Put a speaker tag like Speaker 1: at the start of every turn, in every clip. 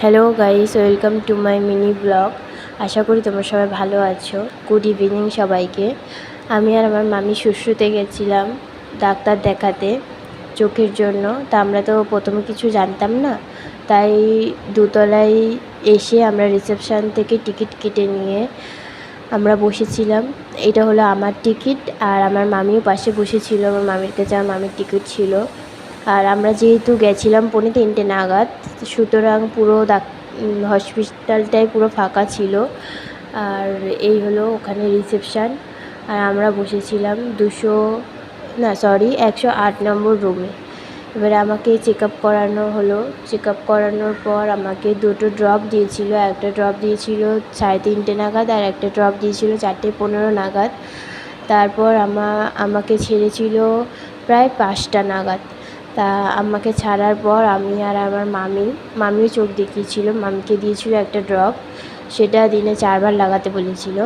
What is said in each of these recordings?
Speaker 1: Hello guys, welcome to my mini blog. আশা করি তোমরা সবাই ভালো আছো। গুড ইভিনিং সবাইকে। আমি আর আমার মামি শুশ্রুতে গেছিলাম ডাক্তার দেখাতে চোখের জন্য। তা আমরা তো প্রথমে কিছু জানতাম না, তাই দোতলায় এসে আমরা রিসেপশান থেকে টিকিট কেটে নিয়ে আমরা বসেছিলাম। এটা হলো আমার টিকিট, আর আমার মামিও পাশে বসেছিল। আমার মামির কাছে আমার মামির টিকিট ছিল। আর আমরা যেহেতু গেছিলাম 3:45 নাগাদ, সুতরাং পুরো হসপিটালটাই পুরো ফাঁকা ছিল। আর এই হলো ওখানে রিসেপশান। আর আমরা বসেছিলাম 108 নম্বর রুমে। এবারে আমাকে চেক আপ করানো হলো। চেক আপ করানোর পর আমাকে 2টো ড্রপ দিয়েছিল। একটা ড্রপ দিয়েছিল 3:30 নাগাদ, আর একটা ড্রপ দিয়েছিল 4:15 নাগাদ। তারপর আমাকে ছেড়েছিল প্রায় 5টা নাগাদ। তা আমাকে ছাড়ার পর আমি আর আমার মামিও চোখ দেখিয়েছিল। মামিকে দিয়েছিল একটা ড্রপ, সেটা দিনে 4বার লাগাতে বলেছিল।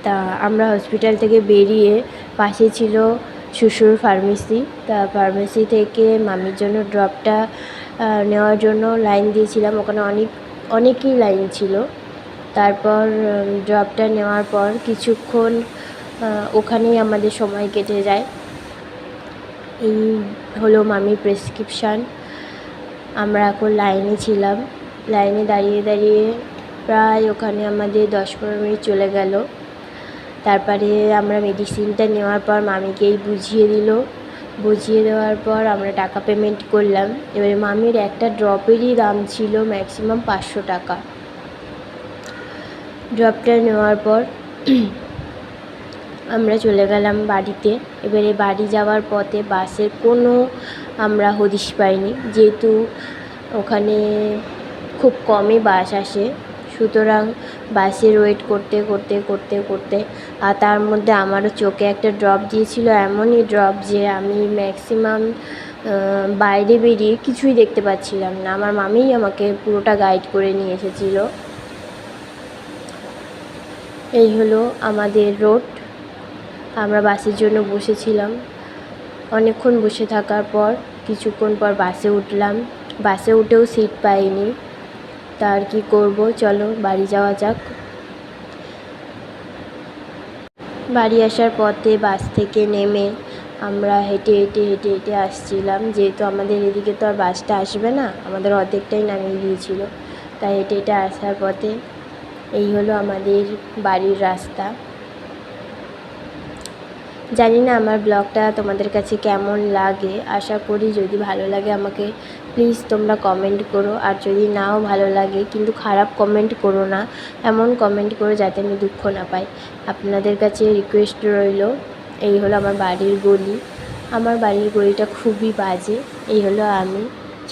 Speaker 1: তা আমরা হসপিটাল থেকে বেরিয়ে পাশে ছিল শ্বশুর ফার্মেসি। তা ফার্মেসি থেকে মামির জন্য ড্রপটা নেওয়ার জন্য লাইন দিয়েছিলাম। ওখানে অনেকই লাইন ছিল। তারপর ড্রপটা নেওয়ার পর কিছুক্ষণ ওখানেই আমাদের সময় কেটে যায়। এই হলো মামির প্রেসক্রিপশান। আমরা এখন লাইনে ছিলাম। লাইনে দাঁড়িয়ে দাঁড়িয়ে প্রায় ওখানে আমাদের 10-15 মিনিট চলে গেল। তারপরে আমরা মেডিসিনটা নেওয়ার পর মামিকেই বুঝিয়ে দেওয়ার পর আমরা টাকা পেমেন্ট করলাম। এবারে মামির একটা ড্রপেরই দাম ছিল ম্যাক্সিমাম 500 টাকা। ড্রপটা নেওয়ার পর আমরা চলে গেলাম বাড়িতে। এবারে বাড়ি যাওয়ার পথে বাসের কোনো আমরা হদিশ পাইনি, যেহেতু ওখানে খুব কমই বাস আসে। সুতরাং বাসের ওয়েট করতে করতে করতে করতে আর তার মধ্যে আমারও চোখে একটা ড্রপ দিয়েছিল। এমনই ড্রপ যে আমি ম্যাক্সিমাম বাইরে বেরিয়ে কিছুই দেখতে পাচ্ছিলাম না। আমার মামিই আমাকে পুরোটা গাইড করে নিয়ে এসেছিলো। এই হলো আমাদের রোড। আমরা বাসের জন্য বসেছিলাম। অনেকক্ষণ বসে থাকার পর কিছুক্ষণ পর বাসে উঠলাম। বাসে উঠেও সিট পাইনি। তা আর কী করবো, চলো বাড়ি যাওয়া যাক। বাড়ি আসার পথে বাস থেকে নেমে আমরা হেঁটে হেঁটে হেঁটে হেঁটে আসছিলাম, যেহেতু আমাদের এদিকে তো আর বাসটা আসবে না, আমাদের অর্ধেকটাই নামিয়ে দিয়েছিল। তাই হেঁটে হেঁটে আসার পথে এই হলো আমাদের বাড়ির রাস্তা। জানি না আমার ব্লগটা তোমাদের কাছে কেমন লাগে। আশা করি যদি ভালো লাগে আমাকে প্লিজ তোমরা কমেন্ট করো, আর যদি নাও ভালো লাগে কিন্তু খারাপ কমেন্ট করো না। এমন কমেন্ট করো যাতে আমি দুঃখ না পাই। আপনাদের কাছে রিকোয়েস্ট রইল। এই হলো আমার বাড়ির গলি। আমার বাড়ির গলিটা খুবই বাজে। এই হলো আমি।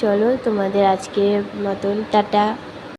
Speaker 1: চলো তোমাদের আজকের মতন টাটা।